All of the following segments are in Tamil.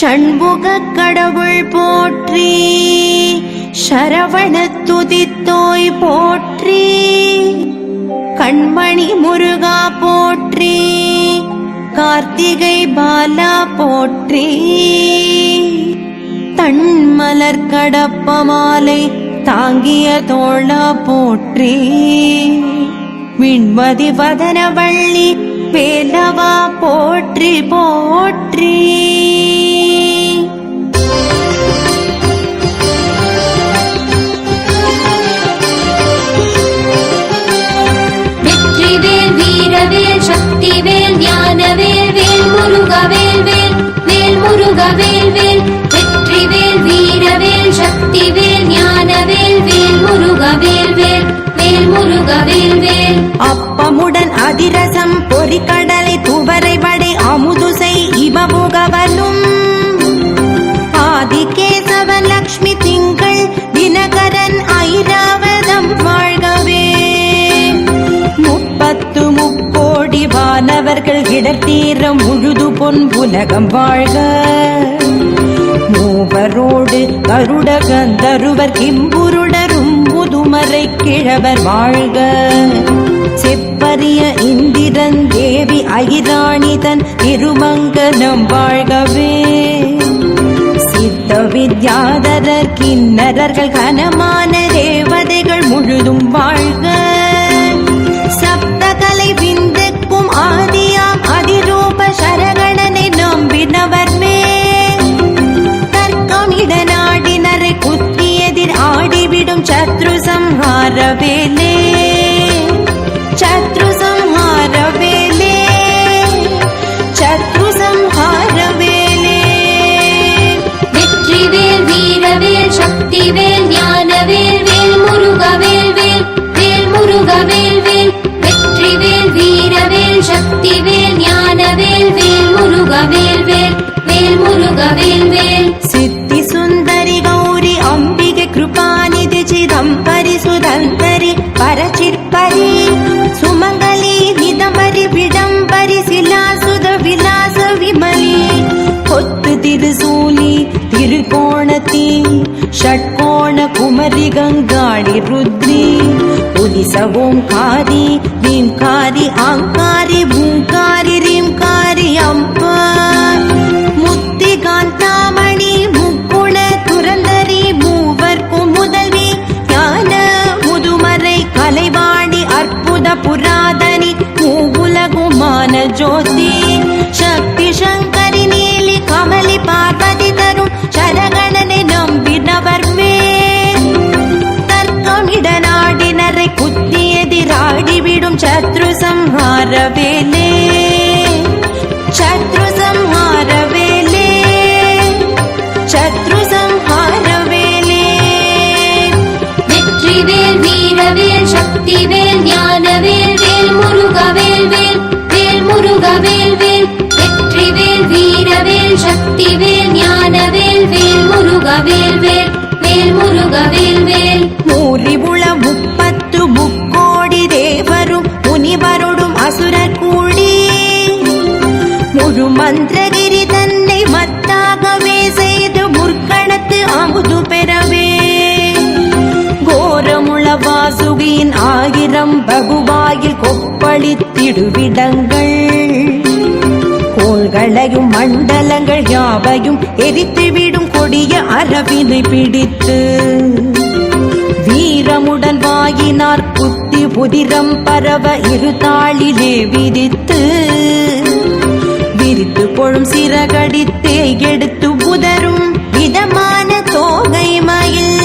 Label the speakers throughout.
Speaker 1: ஷண்முகக் கடவுள் போற்றி, சரவண துதித்தோய் போற்றி, கண்மணி முருகா போற்றி, கார்த்திகை பாலா போற்றி, தன்மலர் கடப்ப மாலை தாங்கிய தோளா போற்றி, விண்மதி வதனவள்ளி வேலவா போற்றி போற்றி.
Speaker 2: வெற்றிவேல் வீரவேல் சக்திவேல் ஞானவேல் வேல் முருகவேல் வேல் வேல் முருகவேல் வேல். வெற்றிவேல் வீரவேல் சக்திவேல் ஞானவேல் வேல் முருகவேல் வேல் வேல் முருகவேல் வேல்.
Speaker 1: அப்பமுடன் அதிரசம் பொறிக்கடலை துவரை வடை அமுதுசை இவபுகவலும், ஆதிகேசவன் லக்ஷ்மி திங்கள் தினகரன் ஐராவதம் வாழ்கவே. 30 முக்கோடி வானவர்கள் இடர்த்தீரம் முழுது பொன் புலகம் வாழ்க. மூவரோடு கருட கந்தருவர் கிம்புருடரும் முதுமறை கிழவர் வாழ்க. செப்பரிய இந்திரன் தேவி அகிராணிதன் திருமங்கலம் வாழ்கவே. சித்த வித்யாதரர் கிண்ணறர்கள் கனமான தேவதைகள் முழுதும் வாழ்க. சப்தகலை விந்துக்கும் ஆதியாம் அதிரூப சரகணனை நம்பினவர் மேல், தர்க்கமிட நாடினரை குத்தி எதிர் ஆடிவிடும் சத்ரு சம்ஹாரவேலே, சத்ரு சம்ஹாரவேலே, சத்ரு சம்ஹாரவேலே.
Speaker 2: வெற்றிவேல் வீரவேல் சக்திவேல் ஞானவேல் வேல் முருகவேல் வேல் வேல் முருகவேல் வேல். வெற்றிவேல் வீரவேல் சக்திவேல் ஞானவேல் வேல் முருகவேல் வேல் வேல் முருகவேல் வேல்.
Speaker 1: சித்தி சுந்தரி கௌரி அம்பிகை கிருபாநிதி சிதம்பரி சுதந்தரி பரச்சிற்பரி சுமங்கலி நிதம்பரி விடம்பரி சிலாசுத விலாச விமலி, கொத்து திருசூலி திருகோணத்தி ஷட்கோண குமரி கங்காளி ருத்ரி, புலிச ஓம்காரி ரீம்காரி ஆங்காரி பூங்காரி ரீம்காரி அம்பா, முத்தி காந்தாமணி முக்குண துரந்தரி மூவர்க்கும் முதல்வி ஞான முதுமறை கலைவாணி அற்புத புராதனி மூவுலகுமான ஜோதி, சக்தி சங்கரி நீலி கமலி பார்வதி தரும் சரகணனை நம்பினவர் மேல், தர்க்கமிட நாடினரை குத்தி எதிராடிவிடும் சத்ரு சம்ஹாரவேலே, சத்ரு சம்ஹாரவேலே, சத்ரு சம்ஹாரவேலே.
Speaker 2: வெற்றிவேல் வீரவேல் சக்திவேல் ஞானவேல் வேல் முருகவேல் வேல் வேல் முருகவேல் வேல். வெற்றிவேல் வீரவேல் சக்திவேல் ஞானவேல் வேல் முருகவேல் வேல் வேல் முருகவேல் வேல்.
Speaker 1: மூறிபுள 30 முக்கோடி தேவரும் முனிவரோடும் அசுரர் கூடி, முழு மந்திரகிரி தன்னை மத்தாகவே செய்து முற்கணத்து அமுது பெறவே, கோரமுள வாசுகியின் 1000 பகுவாயில் கொப்பளித்திடுவிடங்கள், கோள்களையும் மண்டலங்கள் யாவையும் எரித்துவிடும் கொடிய அரவினை பிடித்து, வீரமுடன் வாயினார் புத்தி புதிரம் பரவ இருதாளிலே விதித்து, விரித்து கொழும் சிறகடித்தே எடுத்து உதரும் விதமான தோகை மயில்,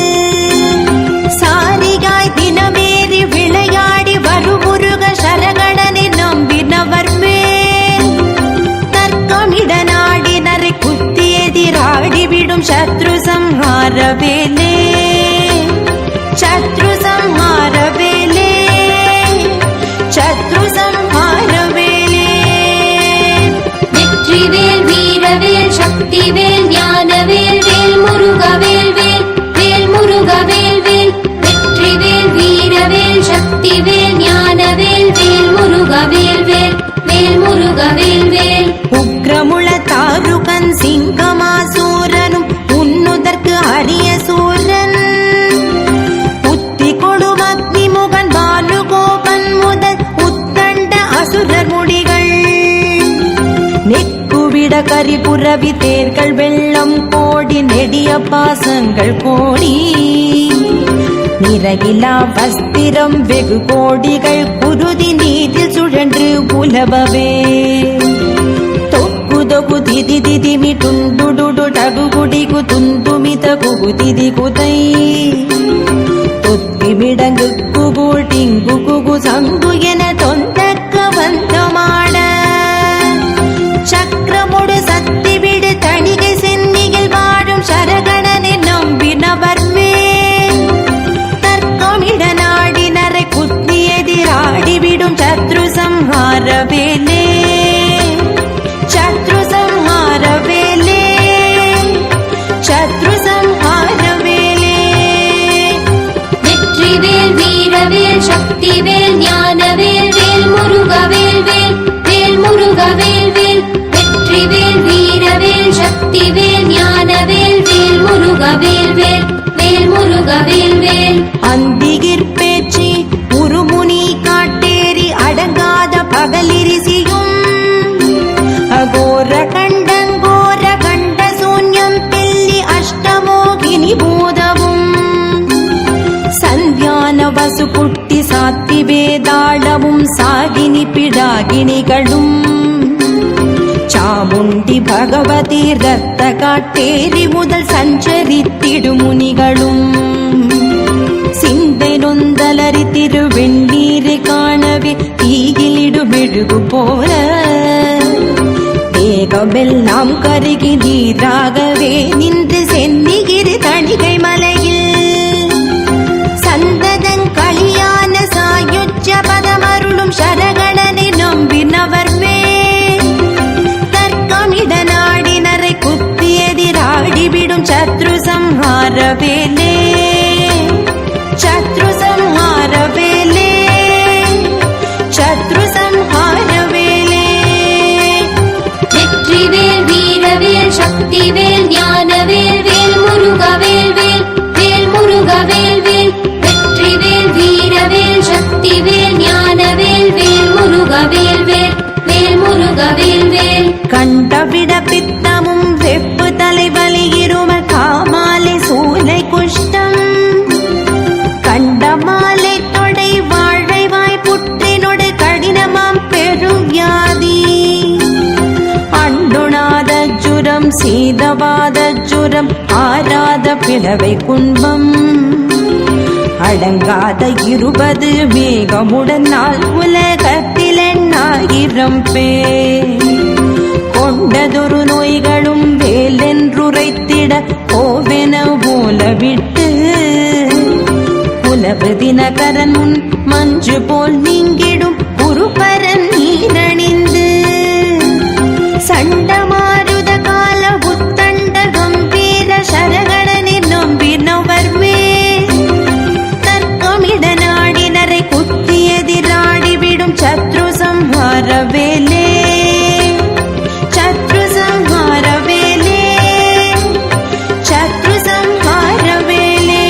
Speaker 1: சாரிகாய் தினமேறி விளையாடி வருமுருக சரகணனை நம்பினவர் மேல், தர்க்கமிட நாடினரை குத்தி எதிராடிவிடும் சத்ரு சம்ஹாரவேலே, சத்ரு சம்ஹாரவேலே, சத்ரு சம்ஹாரவேலே.
Speaker 2: வெற்றிவேல் வீரவேல் சக்திவேல் ஞானவேல் வேல் முருகவேல் வேல் வேல் முருகவேல் வேல். வெற்றிவேல் வீரவேல் சக்திவேல் ஞானவேல் வேல் முருகவேல் வேல் வேல் முருகவேல் வேல்.
Speaker 1: உக்ரமுள தாருகன் சிங்கமாசு புரவி தேர்கள் வெள்ளம் கோடி நெடிய பாசங்கள் கோடி நிறையிலா வஸ்திரம் வெகு கோடிகள் குருதி நீதில் சுழன்று உலவவே தொக்கு தொகு திதி திதிமி டுண்டுடு டகு குடிகு துந்துமித குகு திதி குதை தொத்திமிடங்கு குகு டிங்கு குகு சங்கு என தொந்தக்க வந்தமாட சக்கரமுடு சக்தி விடு தணிகை சென்னியில் வாழும் சரகணனை நம்பினவர் மேல் தர்க்கமிட நாடினரை குத்தி எதிராடிவிடும் சத்ரு சம்ஹார வேலே சத்ரு சம்ஹார வேலே சத்ரு சம்ஹார வேலே
Speaker 2: வெற்றிவேல் வீரவேல் சக்திவேல் ஞானவேல் வேல் முருகவேல் வேல் வேல் முருகவேல் வேல் வெற்றிவேல் வீரவேல் சக்திவேல் ஞானவேல் வேல் முருகவேல் வேல் வேல் முருகவேல் வேல்
Speaker 1: அந்திகிர் பேச்சு உருமுனி காட்டேரி அடங்காத பகலிரிசியும் அகோர கண்டங்கோர கண்ட சூன்யம் பில்லி அஷ்டமோகினி பூதவும் சந்தியான வசு குட்டி சாத்தி வேதாளவும் சாகினி பிடாகினிகளும் சாமுண்டி பகவதி ரத்த காட்டேரி முதல் சஞ்சரித்திடும் முனிகளும் சிந்தை நொந்தலரி திருவெண்ணீரை காணவே தீயிலிடு மெழுகு போல தேகமெல்லாம் கருகி நீராகவே நின்று சென்னிகிரி தணிகை மலையில் சந்ததங்களியான சாயுஜ பதமருளும் சரகணனை நம்பினவர் மேல் தர்க்கமிட நாடினரை குத்தி எதிராடிவிடும் சத்ரு சம்ஹார வேலே சத்ரு சம்ஹார வேலே சத்ரு சம்ஹார வேலே
Speaker 2: வெற்றிவேல் வீரவேல் சக்திவேல் ஞானவேல் வேல் முருகவேல் வேல் வேல் முருகவேல் வேல் வெற்றிவேல் வீரவேல் சக்திவேல் ஞானவேல் வேல் முருகவேல் வேல் வேல் முருகவேல் வேல்
Speaker 1: கண்டவிட பித்தமும் வெப்பு தலைவலி இரும காமாலை சூலை குஷ்டம் கண்டமாலை தொடை வாழை வாய் புற்றினொடு கடினமாம் பெரும் வியாதி அண்டுணாத ஜுரம் சீதவாத ஜுரம் ஆராத பிளவை குன்பம் அடங்காத 20 மேகமுடன் நாள் உலகத்தில் 1000 பேர் கொண்டதொரு நோய்களும் வேலென்றுரைத்திட கோவென போல விட்டு புலவு தினகரன் முன் மஞ்சு போல் நீங்கிடும் குருபரன் நீரணிந்து சண்டமாருத கால புத்தண்ட கம்பீர சரகணனை நம்பினவர் மேல் தர்க்கமிட நாடினரை குத்தி எதிராடிவிடும் சத்ரு சம்ஹார வேலே சத்ரு சம்ஹார வேலே சத்ரு சம்ஹார வேலே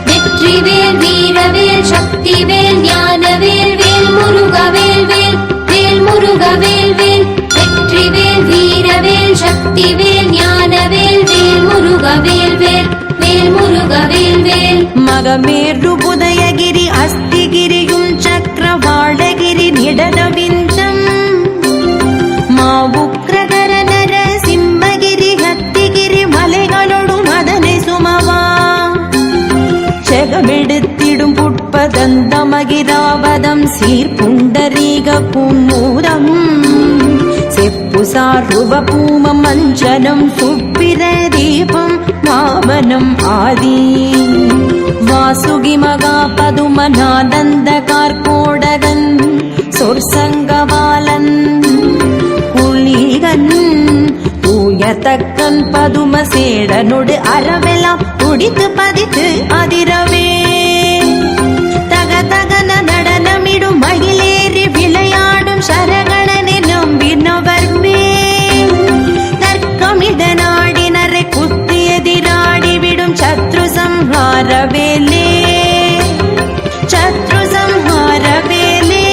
Speaker 2: வெற்றிவேல் வீரவேல் சக்திவேல் ஞானவேல் வேல் முருகவேல் வேல் வேல் முருகவேல் வேல் வெற்றிவேல் வீரவேல் சக்திவேல் ஞானவேல் வேல் முருகவேல் வேல் வேல் முருகவேல் வேல்
Speaker 1: மகமேரு புதயகிரி அஸ்திகிரியும் சக்கரவாளகிரி நிடதவிந்தம் மாவுக்ரகர நர சிம்மகிரி ஹத்திகிரி மலைகளோடு மதனை சுமவா செகமெடுத்திடும் புட்பதந்தமகிராவதம் சீர்புண்டரீக பூமூரம் செப்புசாருவ பூமம் மஞ்சனம் சுப்பிர தீபம் வாமனம் ஆதி வாசுகி மகா பதுமநாதந்த கார்கோடகன் சொர்சங்கவாலன் புலிகன் தூயத்தக்கன் பதுமசேடனோடு அறவெல்லாம் துடித்து பதித்து அதிரவே தக தகன நடனமிடும் மகிழேறி விளையாடும் சரகணனை நம்பினவர் மேல் தர்க்கமிட நாடினரை குத்தி எதிராடிவிடும் சத்ரு சம்ஹார வேலே சத்ரு சம்ஹார வேலே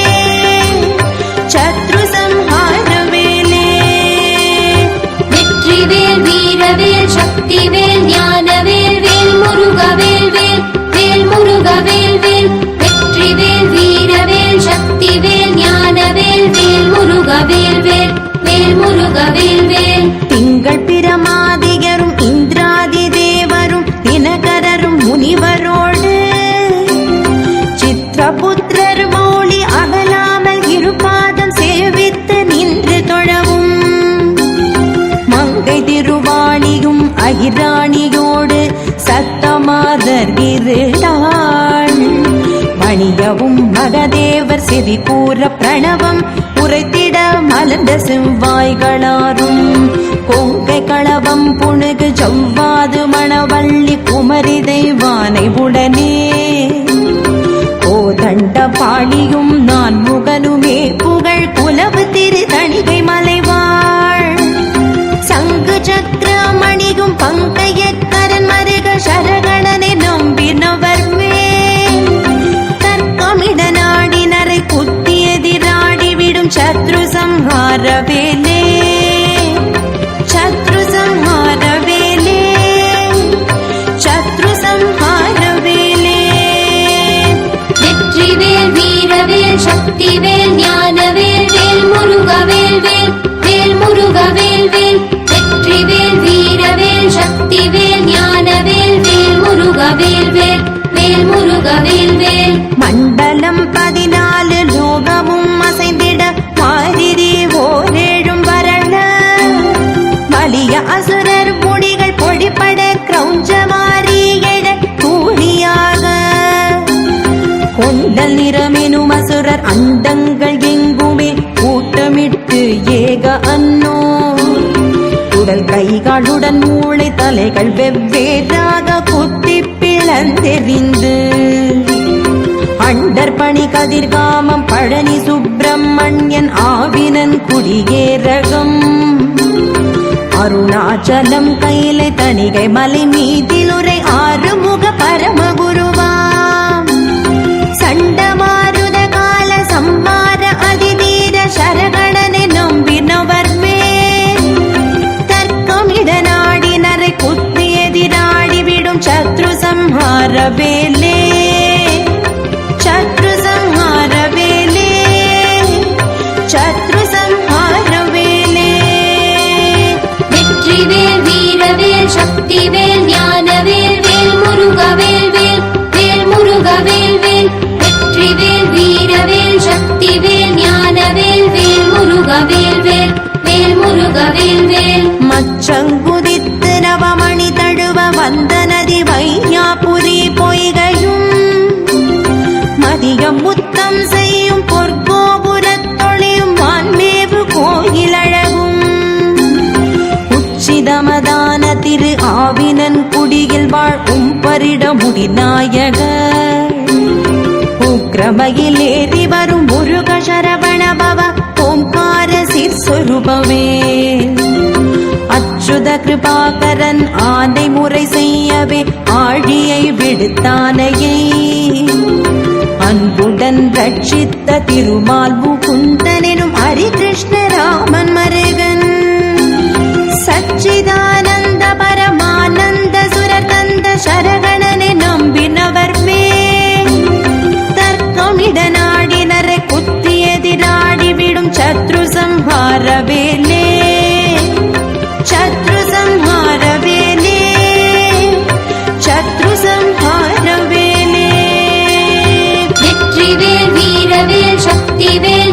Speaker 1: சத்ரு சம்ஹார வேலே
Speaker 2: வீரவேல் சக்திவேல் ஞானவேல் வேல் முருகவேல் வேல் வேல் முருகவேல் வேல் வெற்றிவேல் வீரவேல் சக்திவேல் ஞானவேல் வேல் முருகவேல் வேல் வேல் முருகவேல் வேல்
Speaker 1: திங்கள் பிரமாதியரும் இந்திராதி தேவரும் தினகரரும் முனிவரோடு சித்திரபுத்திரர் மௌலி அகலாமல் இருபாதம் சேவித்து நின்று தொழவும் மங்கை திருவாணியும் அகிராணியோடு சத்தமாதர் இருளாள் மணியவும் மகதேவர் செவி கூற பிரணவம் உரைத்திட மலர்ந்த செவ்வாய்களாரும் கொங்கை களவம் புணுகு ஜவ்வாது மணவள்ளி குமரி தெய்வானை உடனே கோதண்ட பாணியும் நான் முகனுமே புகழ் குலவு திரு தணிகை மலைவாள் சங்கு சக்கரமணியும் பங்கைய கரன் மருக சரகணனை நம்பினவர் மேல் தர்க்கமிட நாடினரை குத்தி எதிராடி விடும் சத்ரு சம்ஹார வேலே சத்ரு சம்ஹார வேலே சத்ரு சம்ஹார வேலே
Speaker 2: வெற்றிவேல் வீரவேல் சக்திவேல் ஞானவேல் வேல் முருகவேல் வேல் வேல் முருகவேல் வேல் வெற்றிவேல் வீரவேல் சக்திவேல் ஞானவேல் வேல் முருகவேல் வேல் வேல் முருகவேல் வேல்
Speaker 1: மண்டலம் 14 லோகமும் அசைந்திட மாரிதி ஓரேழும் வரல வலிய அசுரர் முடிகள் பொடிப்பட கிரௌஞ்சமாரி எழ கூலியாக கொண்டல் நிறமெனும் அசுரர் அண்டங்கள் எங்குமே கூட்டமிட்டு ஏக அன்னோ உடல் கைகளுடன் மூளை தலைகள் வெவ்வேறாக குத்தி பிளந்தெறிந்து அண்டர் பணி கதிர்காமம் பழனி சுப்பிரமணியன் ஆவினன் குடியேரகம் அருணாச்சலம் கைலை தணிகை மலை மீதிலுரை ஆறுமுக பரமகுருவாம் சண்டமாருத கால சம்பார அதிதீர சரகணனை நம்பினவர் மேல் தர்க்கமிட நாடினரை குத்தி எதிராடி விடும் சத்ரு சம்ஹார வேலே சத்ரு சம்ஹார வேலே சத்ரு சம்ஹார வேலே
Speaker 2: வெற்றிவேல் வீரவேல் சக்திவேல் ஞானவேல் வேல் முருகவேல் வேல் வேல் முருகவேல் வேல் வெற்றிவேல் வீரவேல் சக்திவேல் ஞானவேல் வேல் முருகவேல் வேல் வேல் முருகவேல் வேல்
Speaker 1: மச்சங்குதித்து நவமணி தழுவ வந்த நதி வையாபுரி பொய்கையும் மதியம் முத்தம் செய்யும் பொற்கோபுரத்தொழியும் வான்மேவு கோயிலழகும் உச்சிதமதான திரு ஆவினன் குடியில் வாழும் பரிட முடிநாயக உக்ரமையில் ஏறி வரும் முருக சரவண பவ ஓம்கார சிற்சொருபவே அச்சுத கிருபாகரன் ஆனை முறை செய்யவே ஆழியை விடுத்தானையை அன்புடன் ரட்சித்த திருமால் முகுந்தனும் ஹரிகிருஷ்ண ராமன் மருகன் சச்சிதானந்த பரமானந்த சுரர் தந்த சரகணனை நம்பினவர் மேல் தர்க்கமிட நாடினரை குத்தி எதிராடி விடும் சத்ரு சம்ஹார வேலே சத்ரு சம்ஹார வேலே சத்ரு சம்ஹார வேலே
Speaker 2: வெற்றிவேல் வீரவேல் சக்திவேல்